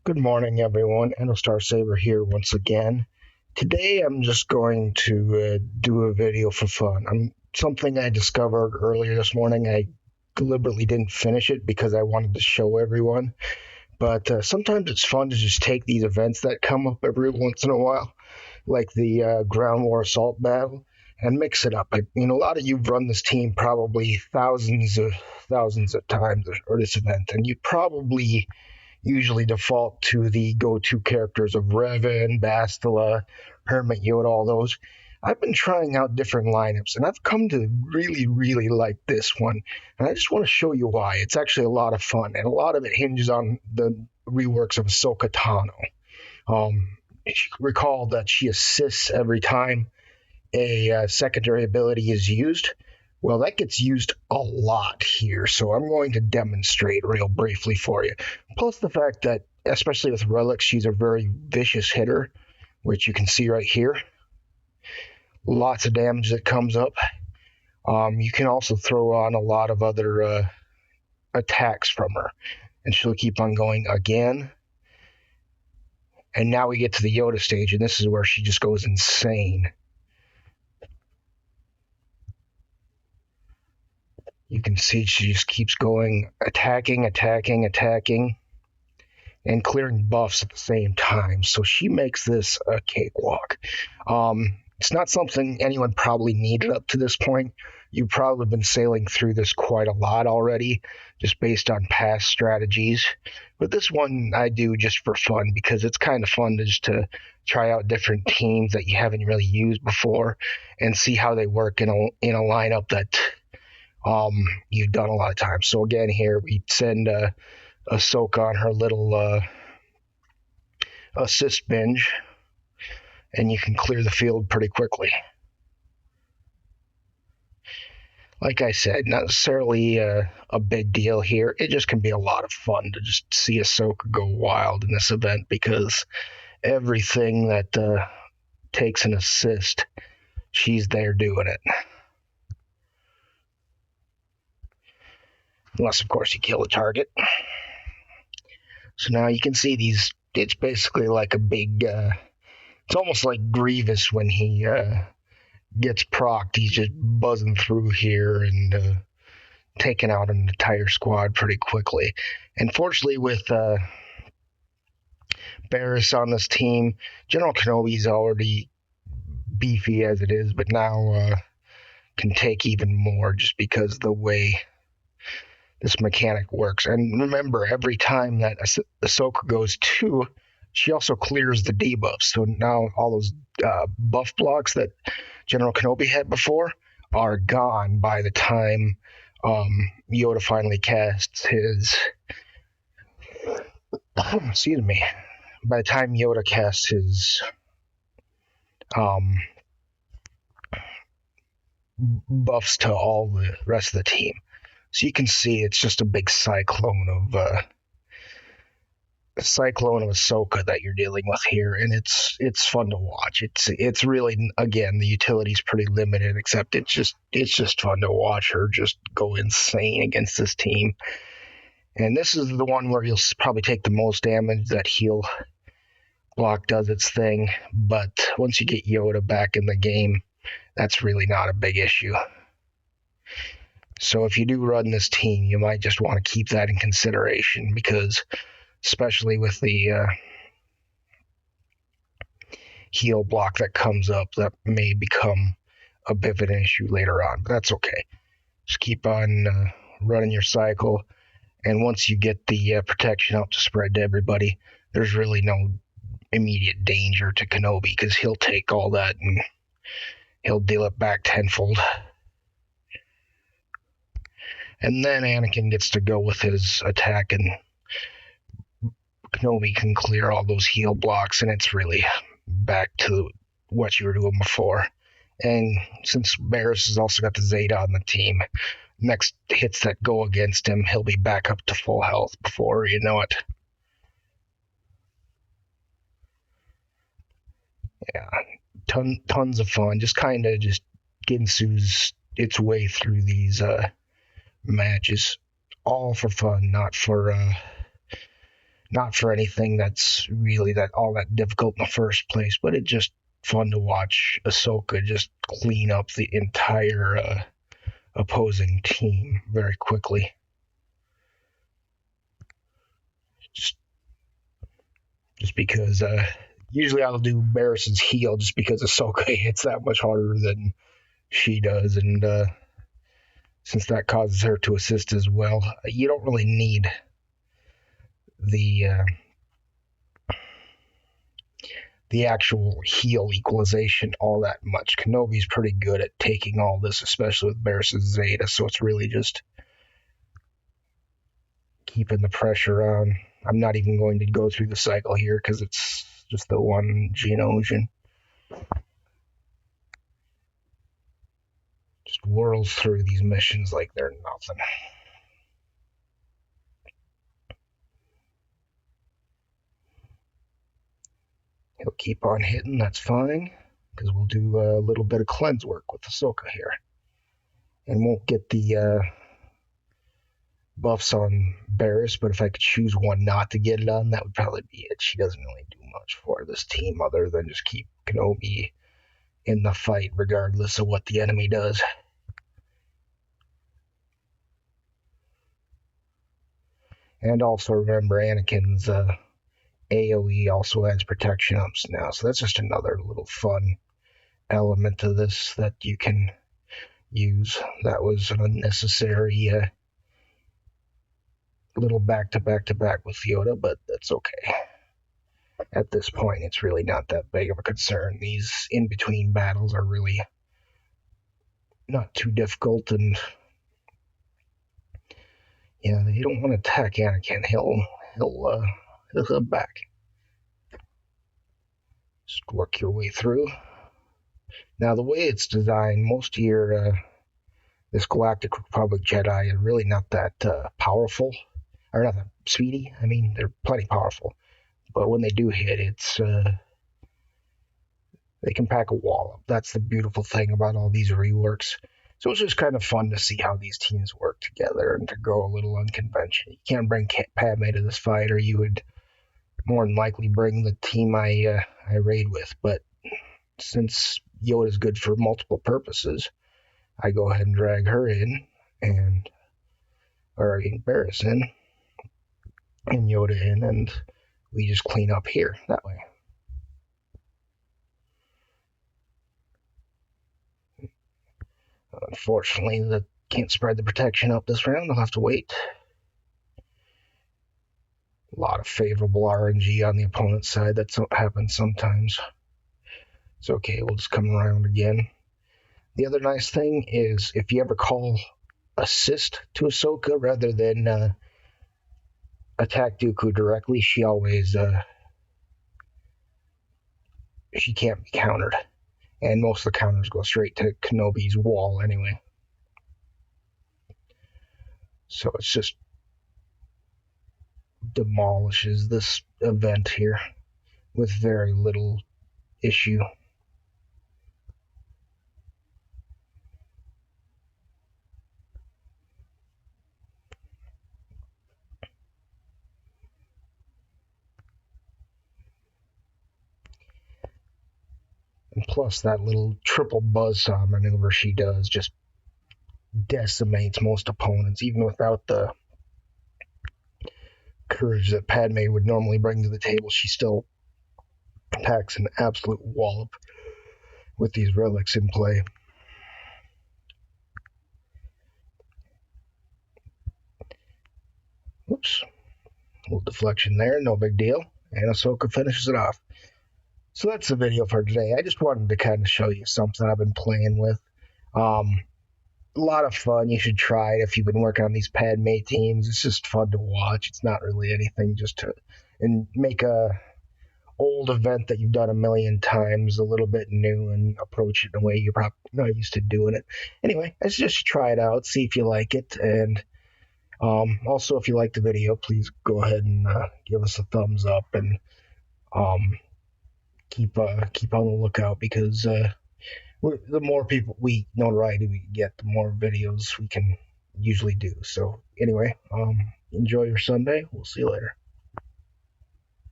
Good morning, everyone. Star Saber here once again. Today, I'm just going to do a video for fun. Something I discovered earlier this morning. I deliberately didn't finish it because I wanted to show everyone. But sometimes it's fun to just take these events that come up every once in a while, like the ground war assault battle, and mix it up. A lot of you've run this team probably thousands of times, or this event, and you probably usually default to the go-to characters of Revan, Bastila, Hermit Yoda, all those. I've been trying out different lineups, and I've come to really like this one. And I just want to show you why. It's actually a lot of fun, and a lot of it hinges on the reworks of Ahsoka Tano. Recall that she assists every time a secondary ability is used. Well, that gets used a lot here, so I'm going to demonstrate real briefly for you. Plus the fact that, especially with Relics, she's a very vicious hitter, which you can see right here. Lots of damage that comes up. You can also throw on a lot of other attacks from her, and she'll keep on going again. And now we get to the Yoda stage, and this is where she just goes insane. You can see she just keeps going, attacking, and clearing buffs at the same time. So she makes this a cakewalk. It's not something anyone probably needed up to this point. You've probably been sailing through this quite a lot already, just based on past strategies. But this one I do just for fun, because it's kind of fun to try out different teams that you haven't really used before and see how they work in a lineup that you've done a lot of times. So again, here we send Ahsoka on her little assist binge, and you can clear the field pretty quickly. Like I said, not necessarily a big deal here. It just can be a lot of fun to just see Ahsoka go wild in this event, because everything that takes an assist, she's there doing it. Unless, of course, you kill the target. So now you can see these. It's basically like a big. It's almost like Grievous when he gets procced. He's just buzzing through here and taking out an entire squad pretty quickly. And fortunately, with Barriss on this team, General Kenobi's already beefy as it is, but now can take even more just because of the way this mechanic works. And remember, every time that Ahsoka goes 2, she also clears the debuffs. So now all those buff blocks that General Kenobi had before are gone by the time Yoda finally casts his excuse me, by the time Yoda casts his buffs to all the rest of the team. So you can see it's just a big cyclone of Ahsoka that you're dealing with here, and it's fun to watch. It's really, again, the utility's pretty limited, except it's just fun to watch her just go insane against this team. And this is the one where you'll probably take the most damage. That heal block does its thing, but once you get Yoda back in the game, that's really not a big issue. So if you do run this team, you might just want to keep that in consideration, because especially with the heal block that comes up, that may become a bit of an issue later on, but that's okay. Just keep on running your cycle, and once you get the protection up to spread to everybody, there's really no immediate danger to Kenobi, because he'll take all that and he'll deal it back tenfold. And then Anakin gets to go with his attack, and Kenobi can clear all those heal blocks, and it's really back to what you were doing before. And since Barriss has also got the Zeta on the team, next hits that go against him, he'll be back up to full health before you know it. Yeah, tons of fun. Just kind of just Ginsu's its way through these matches, all for fun, not for Not for anything that's really that all that difficult in the first place, but it's just fun to watch Ahsoka just clean up the entire opposing team very quickly. Just, just because usually I'll do Barris's heel just because Ahsoka hits that much harder than she does, and since that causes her to assist as well, you don't really need the the actual heal equalization all that much. Kenobi's pretty good at taking all this, especially with Barris's Zeta, so it's really just keeping the pressure on. I'm not even going to go through the cycle here because it's just the one Geonosian. Just whirls through these missions like they're nothing. He'll keep on hitting, that's fine, because we'll do a little bit of cleanse work with Ahsoka here. And won't get the buffs on Barris, but if I could choose one not to get it on, that would probably be it. She doesn't really do much for this team other than just keep Kenobi in the fight regardless of what the enemy does. And also remember Anakin's AoE also adds protection ups now, so that's just another little fun element to this that you can use. That was an unnecessary little back to back with Yoda, but that's okay. At this point, it's really not that big of a concern. These in between battles are really not too difficult, and yeah, you don't want to attack Anakin. He'll come back. Just work your way through. Now, the way it's designed, most of your this Galactic Republic Jedi are really not that powerful, or not that speedy. I mean, they're plenty powerful, but when they do hit, it's they can pack a wall up. That's the beautiful thing about all these reworks. So it's just kind of fun to see how these teams work together and to go a little unconventional. You can't bring Padme to this fight, or you would more than likely bring the team I raid with. But since Yoda's good for multiple purposes, I go ahead and drag her in, or Barris in, and Yoda in, and we just clean up here that way. Unfortunately, that can't spread the protection up this round. I'll have to wait. A lot of favorable RNG on the opponent's side. That happens sometimes. It's okay. We'll just come around again. The other nice thing is if you ever call assist to Ahsoka rather than attack Dooku directly, she always she can't be countered. And most of the counters go straight to Kenobi's wall anyway. So it's just demolishes this event here with very little issue. And plus, that little triple buzzsaw maneuver she does just decimates most opponents, even without the courage that Padme would normally bring to the table. She still packs an absolute wallop with these relics in play. Oops. A little deflection there, no big deal. And Ahsoka finishes it off. So that's the video for today. I just wanted to kind of show you something I've been playing with. A lot of fun. You should try it if you've been working on these Padme teams. It's just fun to watch. It's not really anything just to and make a old event that you've done a million times a little bit new and approach it in a way you're probably not used to doing it. Anyway, let's just try it out, see if you like it, and also if you like the video, please go ahead and give us a thumbs up and keep on the lookout because the more people notoriety we get, the more videos we can usually do. So anyway, enjoy your Sunday. We'll see you later.